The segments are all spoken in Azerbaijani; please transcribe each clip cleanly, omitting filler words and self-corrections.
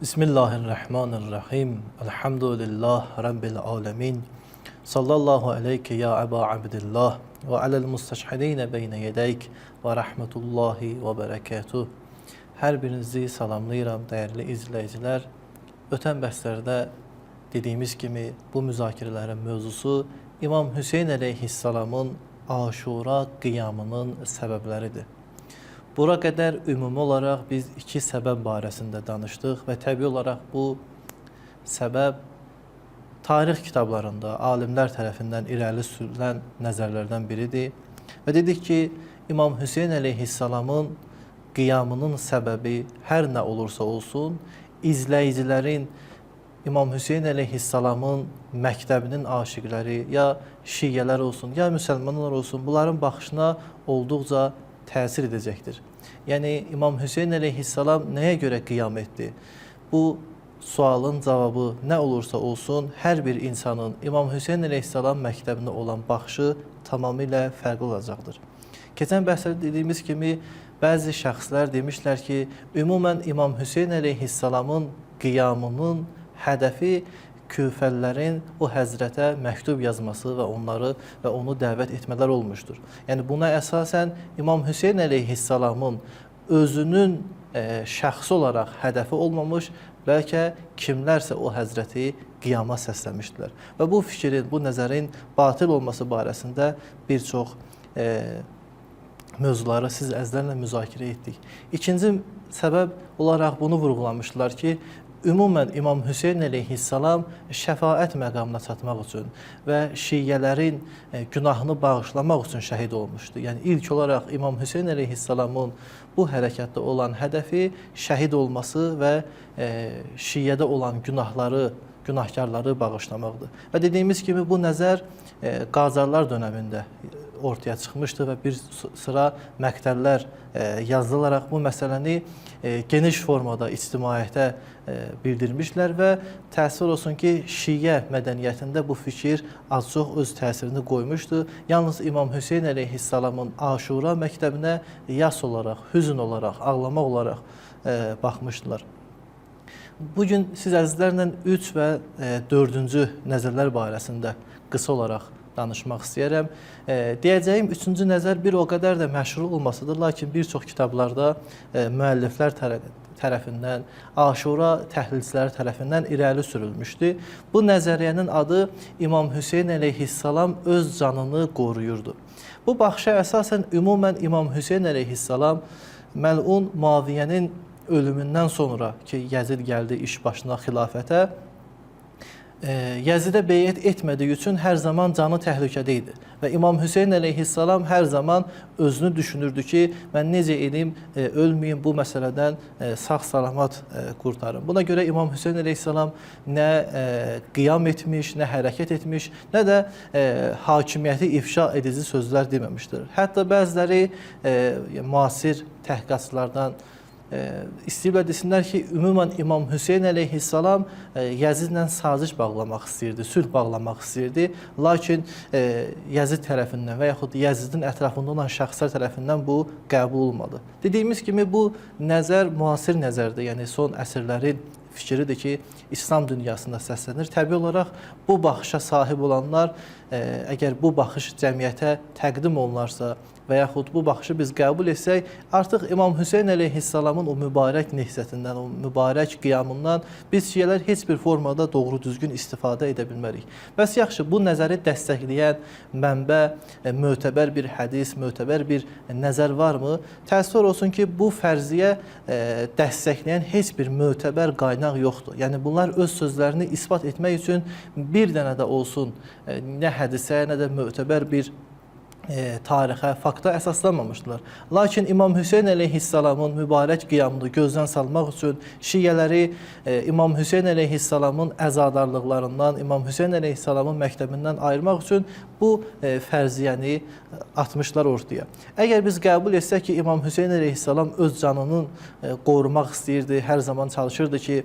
Bismillahirrahmanirrahim. Elhamdülillah Rabbil alemin. Sallallahu aleyke ya Eba Abdillah ve alel mustaşhidine beyne yedeyk ve rahmetullahi ve berekatuh. Hər birinizi salamlayıram, dəyərli izləyicilər. Ötən bəslərdə dediyimiz kimi bu müzakirələrin mövzusu İmam Hüseyn əleyhissalamın Aşura qiyamının səbəbləridir. Bura qədər ümumi olaraq biz iki səbəb barəsində danışdıq və təbii olaraq bu səbəb tarix kitablarında alimlər tərəfindən irəli sürülən nəzərlərdən biridir. Və dedik ki, İmam Hüseyn əleyhissalamın qiyamının səbəbi hər nə olursa olsun, izləyicilərin İmam Hüseyn əleyhissalamın məktəbinin aşiqləri, ya şiyyələr olsun, ya müsəlmanlar olsun, bunların baxışına olduqca təsir edəcəkdir. Yəni, İmam Hüseyn əleyhissalam nəyə görə qiyam etdi? Bu sualın cavabı nə olursa olsun, hər bir insanın İmam Hüseyn əleyhissalam məktəbinə olan baxışı tamamilə fərqli olacaqdır. Keçən bəhsdə dediyimiz kimi, bəzi şəxslər demişlər ki, ümumən İmam Hüseyn əleyhissalamın qiyamının hədəfi küfəlilərin o həzrətə məktub yazması və onu dəvət etmələr olmuşdur. Yəni, buna əsasən İmam Hüseyn əleyhissalamın özünün şəxsi olaraq hədəfi olmamış, bəlkə kimlərsə o həzrəti qiyama səsləmişdilər. Və bu fikrin, bu nəzərin batil olması barəsində bir çox mövzuları siz əzlərlə müzakirə etdik. İkinci səbəb olaraq bunu vurğulamışdılar ki, ümumən İmam Hüseyn əleyhissalam şəfaət məqamına çatmaq üçün və şiyyələrin günahını bağışlamaq üçün şəhid olmuşdu. Yəni, ilk olaraq İmam Hüseyn əleyhissalamın bu hərəkətdə olan hədəfi şəhid olması və şiyyədə olan günahkarları bağışlamaqdır. Və dediyimiz kimi, bu nəzər Qacarlar dönəmində ortaya çıxmışdı və bir sıra məktəllər yazılaraq bu məsələni geniş formada ictimaiyyətə bildirmişlər və təəssüf olsun ki, şiyyə mədəniyyətində bu fikir az-çox öz təsirini qoymuşdu. Yalnız İmam Hüseyn əleyhissalamın Aşura məktəbinə yas olaraq, hüzün olaraq, ağlamaq olaraq baxmışdılar. Bugün siz əzizlərlə 3 və 4-cü nəzərlər barəsində qısa olaraq danışmaq istəyərəm. Deyəcəyim 3-cü nəzər bir o qədər də məşhur olmasıdır, lakin bir çox kitablarda müəlliflər tərəfindən, Aşura təhlilçiləri tərəfindən irəli sürülmüşdü. Bu nəzəriyyənin adı İmam Hüseyn əleyhissalam öz canını qoruyurdu. Bu baxışa əsasən ümumən İmam Hüseyn əleyhissalam məlun Muaviyyənin ölümündən sonra ki, Yəzid gəldi iş başına xilafətə, Yəzidə beyət etmədiyi üçün hər zaman canı təhlükədə idi. Və İmam Hüseyn əleyhissalam hər zaman özünü düşünürdü ki, mən necə edim, ölməyim, bu məsələdən sağ-salamat qurtarım. Buna görə İmam Hüseyn əleyhissalam nə qiyam etmiş, nə hərəkət etmiş, nə də hakimiyyəti ifşa edici sözlər deməmişdir. Hətta bəziləri müasir təhqiqatçılardan istəyiblər desinlər ki, ümumən İmam Hüseyn əleyhissalam Yəzidlə saziş bağlamaq istəyirdi, sülh bağlamaq istəyirdi. Lakin Yəzid tərəfindən və yaxud Yəzidin ətrafında olan şəxslər tərəfindən bu qəbul olmadı. Dediyimiz kimi, bu nəzər müasir nəzərdir, yəni son əsrlərin fikridir ki, İslam dünyasında səslənir. Təbii olaraq bu baxışa sahib olanlar, əgər bu baxış cəmiyyətə təqdim olunarsa və yaxud bu baxışı biz qəbul etsək, artıq İmam Hüseyn əleyhissalamın o mübarək nehsətindən, o mübarək qiyamından biz şiyələr heç bir formada doğru düzgün istifadə edə bilmərik. Bəs yaxşı, bu nəzəri dəstəkləyən mənbə, mötəbər bir hədis, mötəbər bir nəzər varmı? Təəssüf olsun ki, bu fərziyə dəstəkləyən heç bir mötəbər qaynaq yoxdur. Yəni, bunlar öz sözlərini isbat etmək üçün bir dənə də olsun nə hədisə, nə də mötəbər bir tarixə, fakta əsaslanmamışdılar. Lakin İmam Hüseyn əleyhissalamın mübarək qiyamını gözdən salmaq üçün şiələri İmam Hüseyn əleyhissalamın əzadarlıqlarından, İmam Hüseyn əleyhissalamın məktəbindən ayırmaq üçün bu fərziyyəni atmışlar ortaya. Əgər biz qəbul etsək ki, İmam Hüseyn əleyhissalam öz canını qorumaq istəyirdi, hər zaman çalışırdı ki,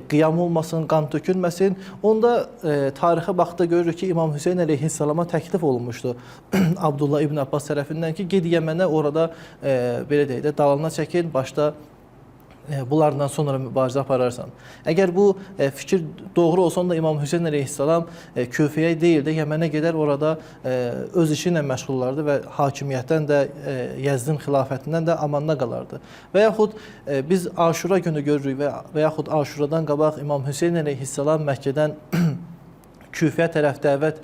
qiyam olmasın, qan tökülməsin, onda tarixə baxda görürük ki, İmam Hüseyn əleyhissalama təklif olunmuşdu Abdullah İbn Abbas tərəfindən ki, ged Yəmənə, orada belə deyək də dalına çəkil, başda bunlardan sonra mübarizə apararsan. Əgər bu fikir doğru olsa da İmam Hüseyn əleyhissalam Küfəyə deyil də Yəmənə gedər, orada öz işi ilə məşğullardı və hakimiyyətdən də, Yəzdin xilafətindən də amanda qalardı. Və yaxud biz Aşura günü görürük və yaxud Aşuradan qabaq İmam Hüseyn əleyhissalam Məkkədən Küfəyə tərəf dəvət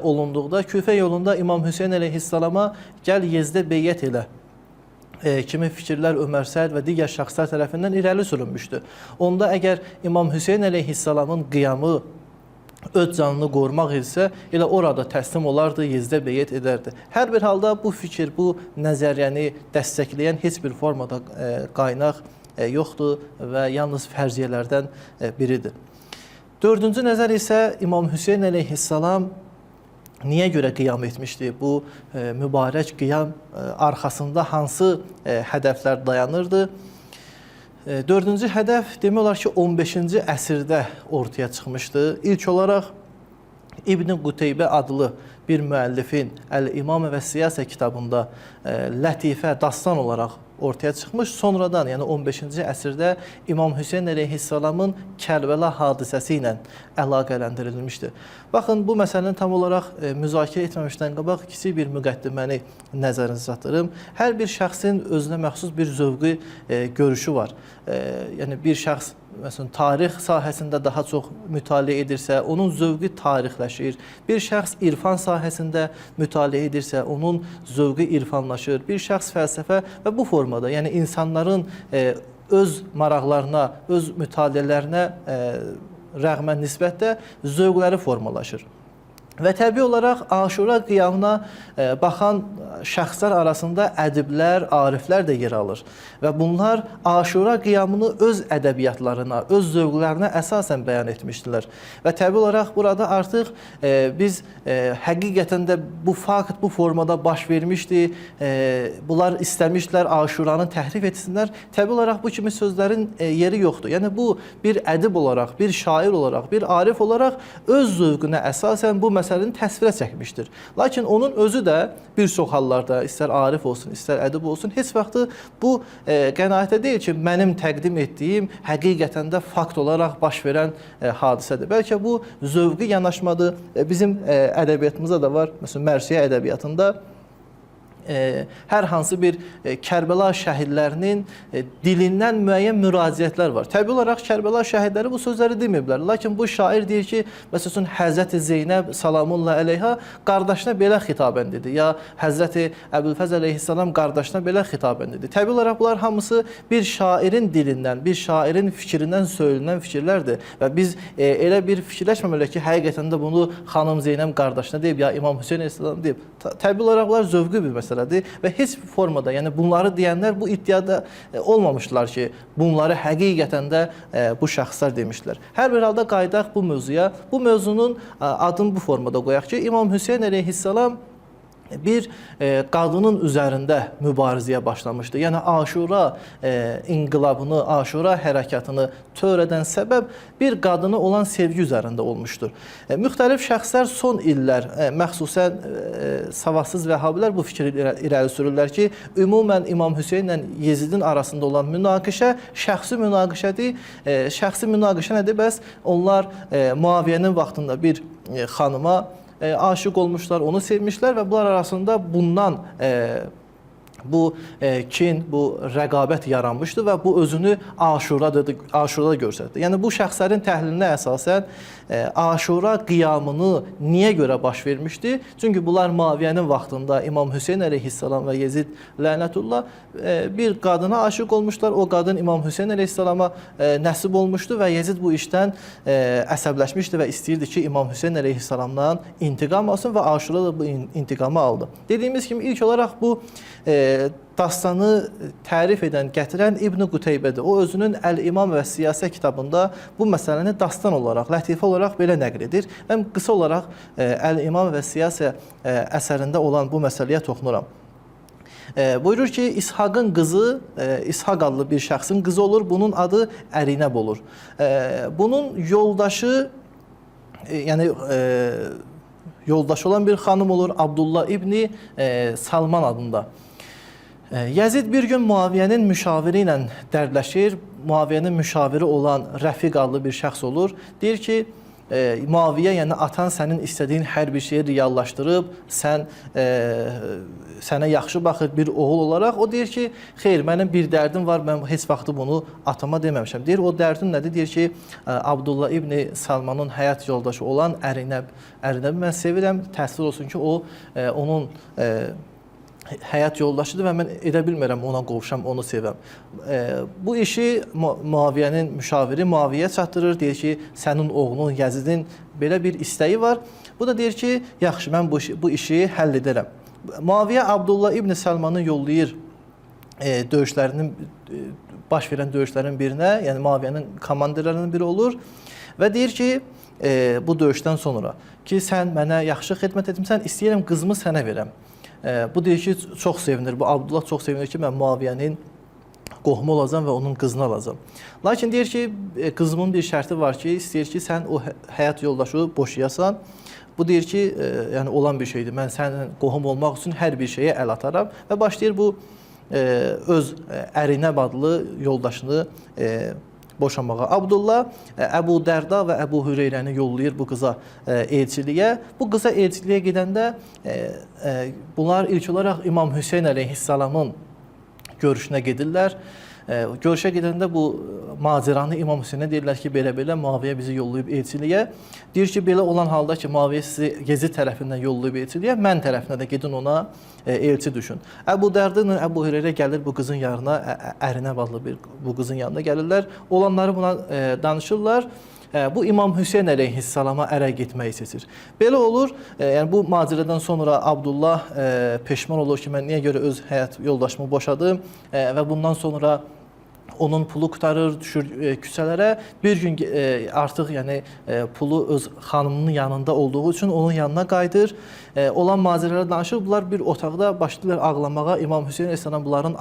olunduqda, Küfə yolunda İmam Hüseyn əleyhissalama gəl Yezdə beyyət elə kimi fikirlər Ömər Səid və digər şəxslər tərəfindən irəli sürülmüşdü. Onda əgər İmam Hüseyn əleyhissalamın qiyamı öz canını qorumaq isə elə orada təslim olardı, Yezdə beyyət edərdi. Hər bir halda bu fikir, bu nəzəriyyəni dəstəkləyən heç bir formada qaynaq yoxdur və yalnız fərziyyələrdən biridir. Dördüncü nəzər isə İmam Hüseyn əleyhissalam niyə görə qiyam etmişdi? Bu mübarək qiyam arxasında hansı hədəflər dayanırdı? Dördüncü hədəf demək olar ki, 15-ci əsrdə ortaya çıxmışdı. İlk olaraq İbn Quteybə adlı bir müəllifin Əl-İmam və Siyasə kitabında lətifə, dastan olaraq ortaya çıxmış. Sonradan, yəni 15-ci əsrdə İmam Hüseyn əleyhissalamın Kərbəla hadisəsi ilə əlaqələndirilmişdir. Baxın, bu məsələni tam olaraq müzakirə etməmişdən qabaq kiçik bir müqəddiməni nəzərinizə çatdırım. Hər bir şəxsin özünə məxsus bir zövqi görüşü var. Yəni bir şəxs məsələn, tarix sahəsində daha çox mütaliə edirsə, onun zövqi tarixləşir. Bir şəxs irfan sahəsində mütaliə edirsə, onun zövqi irfanlaşır. Bir şəxs fəlsəfə və bu formada, yəni insanların öz maraqlarına, öz mütaliələrinə rəğmən nisbətdə zövqləri formalaşır. Və təbii olaraq Aşura qiyamına baxan şəxslər arasında ədiblər, ariflər də yer alır. Və bunlar Aşura qiyamını öz ədəbiyyatlarına, öz zövqlərinə əsasən bəyan etmişdilər. Və təbii olaraq burada artıq biz həqiqətən də bu fakt bu formada baş vermişdi. Bunlar istəmişdilər Aşuranı təhrif etsinlər. Təbii olaraq bu kimi sözlərin yeri yoxdur. Yəni bu bir ədib olaraq, bir şair olaraq, bir arif olaraq öz zövqünə əsasən bu məsələni təsvirə çəkmişdir. Lakin onun özü də bir çox hallarda, istər arif olsun, istər ədib olsun, heç vaxtı bu qənaətə deyil ki, mənim təqdim etdiyim həqiqətən də fakt olaraq baş verən hadisədir. Bəlkə bu zövqi yanaşmadır. Bizim ədəbiyyatımızda da var, məsələn, Mərsiyə ədəbiyyatında hər hansı bir Kərbəla şəhidlərinin dilindən müəyyən müraciətlər var. Təbii olaraq Kərbəla şəhidləri bu sözləri deməyiblər. Lakin bu şair deyir ki, məsələn, Həzrəti Zeynəb salamullah əleyha qardaşına belə xitabən dedi, ya Həzrəti Əbülfəz əleyhissalam qardaşına belə xitabən dedi. Təbii olaraq bunlar hamısı bir şairin dilindən, bir şairin fikrindən söylənən fikirlərdir. Və biz elə bir fikirləşməməliyik ki, həqiqətən də bunu xanım Zeynəb qardaşına deyib, ya İmam Hüseyn əleyhissalam deyib. Təbii olaraq bunlar zövqü bir məsələdir və heç bir formada, yəni bunları deyənlər bu iddiada olmamışlar ki, bunları həqiqətən də bu şəxslər demişlər. Hər bir halda qayıdaq bu mövzuya. Bu mövzunun adını bu formada qoyaq ki, İmam Hüseyn əleyhissalam bir qadının üzərində mübarizəyə başlamışdı. Yəni Aşura inqilabını, Aşura hərəkatını törədən səbəb bir qadına olan sevgi üzərində olmuşdur. Müxtəlif şəxslər son illər, məxsusən savadsız vəhabilər bu fikri irəli sürürlər ki, ümumən İmam Hüseyn ilə Yezidin arasında olan münaqişə şəxsi münaqişədir. Şəxsi münaqişə nədir? Bəs onlar Muaviyyənin vaxtında bir xanıma aşıq olmuşlar, onu sevmişlər və bunlar arasında bundan bu kin, bu rəqabət yaranmışdı və bu özünü Aşurada göstərdi. Yəni bu şəxslərin təhlilinə əsasən Aşura qiyamını niyə görə baş vermişdi? Çünki bunlar Muaviyyənin vaxtında İmam Hüseyn əleyhissalam və Yezid lənətullah bir qadına aşiq olmuşlar. O qadın İmam Hüseyn əleyhissalama nəsib olmuşdu və Yezid bu işdən əsəbləşmişdi və istəyirdi ki, İmam Hüseyn əleyhissalamdan intiqam alsın və Aşura da bu intiqamı aldı. Dediyimiz kimi ilk olaraq bu dastanı tərif edən, gətirən İbn Quteybədir. O özünün Əl-İmam və Siyasə kitabında bu məsələni dastan olaraq, lətifə olaraq belə nəql edir. Mən qısa olaraq Əl-İmam və Siyasə əsərində olan bu məsələyə toxunuram. Buyurur ki, İshaqın qızı, İshaq adlı bir şəxsin qızı olur, bunun adı Ərinəb olur. Bunun yoldaşı, yəni yoldaşı olan bir xanım olur, Abdullah İbni Salman adında. Yezid bir gün Muaviyyənin müşaviri ilə dərdləşir. Muaviyyənin müşaviri olan Rəfiq adlı bir şəxs olur. Deyir ki, Muaviyyə, yəni atan sənin istədiyin hər bir şeyi reallaşdırıb, sənə yaxşı baxır bir oğul olaraq. O deyir ki, xeyr, mənim bir dərdim var, mən heç vaxtı bunu atama deməmişəm. Deyir, o dərdin nədir? Deyir ki, Abdullah İbni Salmanın həyat yoldaşı olan Ərinəbi mən sevirəm, təəssüf olsun ki, o onun həyat yoldaşıdır və mən edə bilmirəm ona qovuşam, onu sevəm. Bu işi Muaviyyənin müşaviri Muaviyyə çatdırır. Deyir ki, sənin oğlunun Yezidin belə bir istəyi var. Bu da deyir ki, yaxşı, mən bu işi həll edərəm. Muaviyyə Abdullah İbni Salmanı yollayır döyüşlərinin, baş verən döyüşlərin birinə, yəni Muaviyyənin komandirlərinin biri olur və deyir ki, bu döyüşdən sonra ki, sən mənə yaxşı xidmət etmirsən, istəyirəm qızımı sənə verəm. Bu deyir ki, çox sevinir, bu Abdullah çox sevinir ki, mən Muaviyyənin qohumu olacam və onun qızını alacam. Lakin deyir ki, qızımın bir şərti var ki, istəyir ki, sən o həyat yoldaşı boşayasan. Bu deyir ki, yəni olan bir şeydir, mən sənin qohum olmaq üçün hər bir şeyə əl ataram və başlayır bu öz Ərinəb adlı yoldaşını boşanmağa. Abdullah Əbu Dərda və Əbu Hüreyrəni yollayır bu qıza elçiliyə. Bu qıza elçiliyə gedəndə bunlar ilk olaraq İmam Hüseyn əleyhissalamın görüşünə gedirlər. Görüşə gedəndə bu maceranı İmam Hüseynə deyirlər ki, belə-belə Muaviyyə bizi yollayıb elçiliyə. Deyir ki, belə olan halda ki, Muaviyyə sizi Yezid tərəfindən yollayıb elçiliyə, mən tərəfinə də gedin ona elçi düşün. Əbu Dərdə ilə Əbu Hüreyrə gəlir bu qızın yanına, Ərinəb adlı bu qızın yanına gəlirlər. Olanları buna danışırlar. Bu İmam Hüseyn əleyhissalama ərə getməyi seçir. Belə olur, yəni bu macəradan sonra Abdullah peşman olur ki, mən niyə görə öz həyat yoldaşımı boşadım və bundan sonra onun pulu qutarır, düşür küçələrə. Bir gün artıq yəni pulu öz xanımının yanında olduğu üçün onun yanına qayıdır. Olan macəraları danışır. Bunlar bir otaqda başlayırlar ağlamağa. İmam Hüseyn əleyhissalam bunların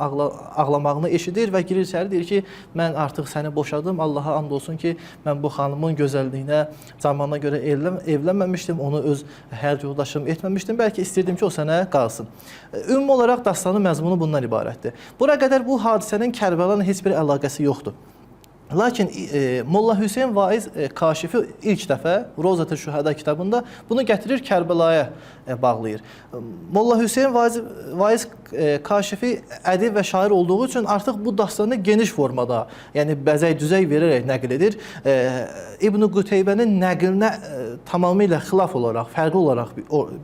ağlamağını eşidir və girir içəri, deyir ki, mən artıq səni boşadım. Allaha and olsun ki, mən bu xanımın gözəlliyinə zamana görə evlənməmişdim, onu öz həyat yoldaşım etməmişdim. Bəlkə istirdim ki, o sənə qalsın. Ümumi olaraq dastanın məzmunu bundan ibarətdir. Bura qədər bu hadisənin Kərbəlanın heç bir əlaqəsi yoxdur. Lakin Molla Hüseyn Vaiz Kaşifi ilk dəfə Rozat-ı Şühəda kitabında bunu gətirir, Kərbəlaya bağlayır. Molla Hüseyn Vaiz Kaşifi ədib və şair olduğu üçün artıq bu dastanı geniş formada, yəni bəzək-düzək verərək nəql edir. İbn Quteybənin nəqlinə tamamilə xilaf olaraq, fərqli olaraq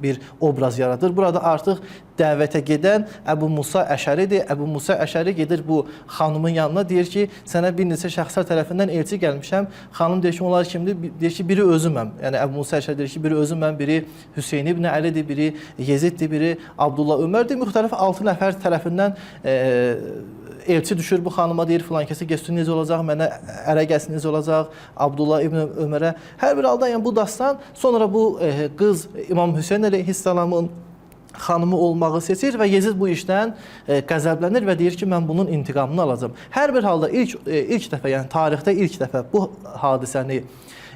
bir obraz yaradır. Burada artıq dəvətə gedən Əbu Musa Əşəridir. Əbu Musa Əşəri gedir bu xanımın yanına, deyir ki, sənə bir neçə şəxslər tərəfindən elçi gəlmişəm. Xanım deyir ki, onlar kimdir? Deyir ki, biri özüməm. Yəni Əbu Musa Əşəri deyir ki, biri özüməm, biri Hüseyn ibn Əlidir, biri Yeziddir, biri Abdullah Ömərdir. Müxtəlif 6 nəfər tərəfindən elçi düşür bu xanıma, deyir filan kəsə getsin, necə olacaq, mənə ərə gəlsin, necə olacaq, Abdullah ibn Ömərə. Hər bir halda yəni bu dastan, sonra bu qız İmam Hüseyn əleyhissalamın xanımı olmağı seçir və Yezid bu işdən qəzəblənir və deyir ki, mən bunun intiqamını alacağım. Hər bir halda ilk dəfə, yəni tarixdə ilk dəfə bu hadisəni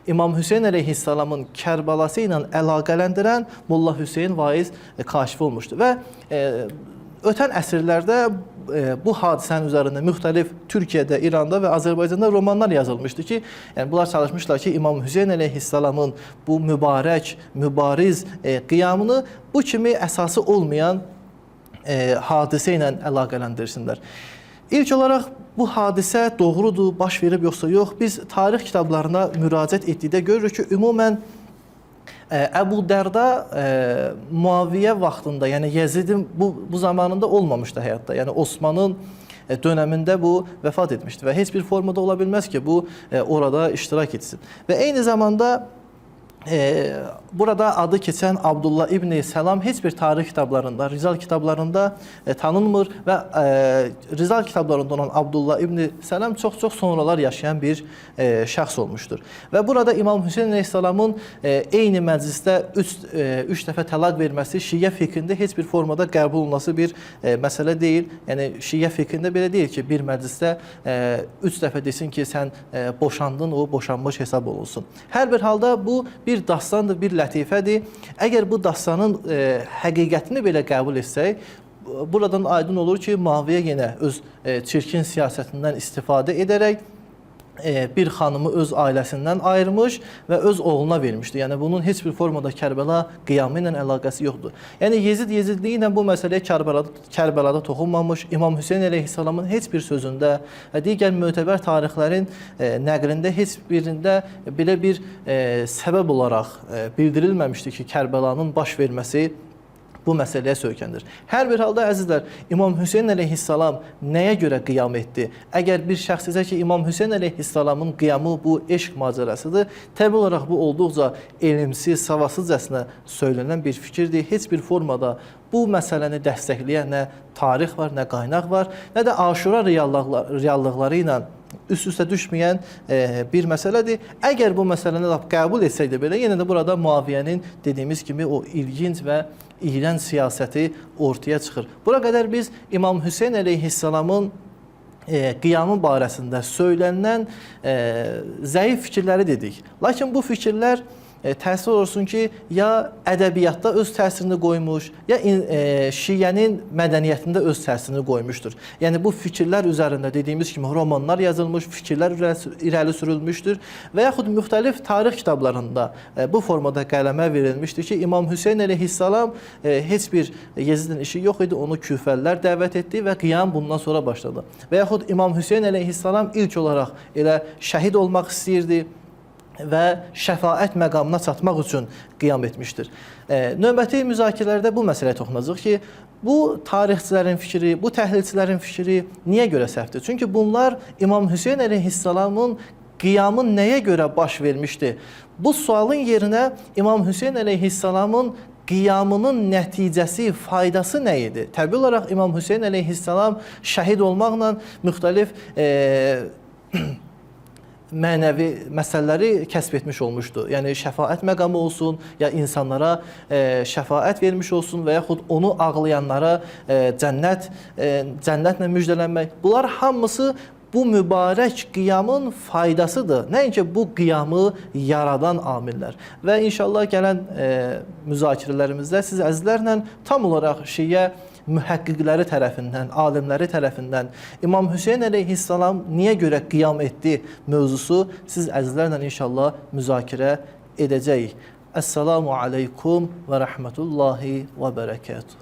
İmam Hüseyn əleyhissalamın Kərbalası ilə əlaqələndirən Molla Hüseyn Vaiz Kaşifi olmuşdur və ötən əsrlərdə bu hadisənin üzərində müxtəlif Türkiyədə, İranda və Azərbaycanda romanlar yazılmışdı ki, yəni bunlar çalışmışlar ki, İmam Hüseyn əleyhissalamın bu mübarək, mübariz qiyamını bu kimi əsası olmayan hadisə ilə əlaqələndirsinlər. İlk olaraq bu hadisə doğrudur, baş verib yoxsa yox? Biz tarix kitablarına müraciət etdikdə görürük ki, ümumən Əbu Dərda Muaviyyə vaxtında, yəni Yezidin bu zamanında olmamışdı həyatda. Yəni Osmanın dönəmində bu vəfat etmişdi və heç bir formada ola bilməz ki, bu orada iştirak etsin. Və eyni zamanda burada adı keçən Abdullah İbn Səlam heç bir tarix kitablarında, Rizal kitablarında tanınmır və Rizal kitablarında olan Abdullah İbn Səlam çox-çox sonralar yaşayan bir şəxs olmuşdur. Və burada İmam Hüseyn əleyhissalamın eyni məclisdə üç dəfə təlaq verməsi Şiə fiqhində heç bir formada qəbul olunması bir məsələ deyil. Yəni Şiə fiqhində belə deyil ki, bir məclisdə 3 dəfə desin ki, sən boşandın, o boşanmış hesab olunsun. Hər bir halda bu bir dastandır, bir lətifədir. Əgər bu dastanın həqiqətini belə qəbul etsək, buradan aydın olur ki, Muaviyyə yenə öz çirkin siyasətindən istifadə edərək bir xanımı öz ailəsindən ayırmış və öz oğluna vermişdi. Yəni bunun heç bir formada Kərbəla qiyamı ilə əlaqəsi yoxdur. Yəni Yezidliyi ilə bu məsələyə Kərbəlada toxunmamış, İmam Hüseyn əleyhissalamın heç bir sözündə, digər mötəbər tarixlərin nəqlində heç birində belə bir səbəb olaraq bildirilməmişdi ki, Kərbəlanın baş verməsi bu məsələyə söykəndir. Hər bir halda əzizlər, İmam Hüseyn əleyhissalam nəyə görə qiyam etdi? Əgər bir şəxs desə ki, İmam Hüseyn əleyhissalamın qiyamı bu eşq macərasıdır, təbii olaraq bu olduqca elmsiz, savadsızcasına söylənən bir fikirdir. Heç bir formada bu məsələni dəstəkləyən nə tarix var, nə qaynaq var, nə də Aşura reallıqları ilə üst-üstə düşməyən bir məsələdir. Əgər bu məsələni qəbul etsəydi belə, yenə də burada Muaviyyənin dediyimiz kimi o ilginc və iyrənc siyasəti ortaya çıxır. Bura qədər biz İmam Hüseyn əleyhissalamın qiyamı barəsində söylənən zəif fikirləri dedik. Lakin bu fikirlər təəssüf olsun ki, ya ədəbiyyatda öz təsirini qoymuş, ya Şiənin mədəniyyətində öz təsirini qoymuşdur. Yəni bu fikirlər üzərində dediyimiz kimi romanlar yazılmış, fikirlər irəli sürülmüşdür və yaxud müxtəlif tarix kitablarında bu formada qələmə verilmişdir ki, İmam Hüseyn əleyhissalam heç bir Yezidin işi yox idi, onu küfəllər dəvət etdi və qiyam bundan sonra başladı. Və yaxud İmam Hüseyn əleyhissalam ilk olaraq elə şəhid olmaq istəyirdi və şəfaət məqamına çatmaq üçün qiyam etmişdir. Növbəti müzakirələrdə bu məsələyə toxunacaq ki, bu tarixçilərin fikri, bu təhlilçilərin fikri niyə görə səhvdir? Çünki bunlar İmam Hüseyn əleyhissalamın qiyamı nəyə görə baş vermişdi? Bu sualın yerinə İmam Hüseyn əleyhissalamın qiyamının nəticəsi, faydası nə idi? Təbii olaraq İmam Hüseyn əleyhissalam şəhid olmaqla müxtəlif mənəvi məsələləri kəsb etmiş olmuşdu. Yəni şəfaət məqamı olsun, ya insanlara şəfaət vermiş olsun və yaxud onu ağlayanlara cənnətlə müjdələnmək. Bunlar hamısı bu mübarək qiyamın faydasıdır. Nəinki bu qiyamı yaradan amillər. Və inşallah gələn müzakirələrimizdə siz əzizlərlə tam olaraq Şiə mühəqqiqləri tərəfindən, alimləri tərəfindən İmam Hüseyn əleyhissalam niyə görə qiyam etdi mövzusu siz əzizlərlə inşallah müzakirə edəcəyik. Əssalamu aleykum və rəhmətullahi və bərəkətuhu.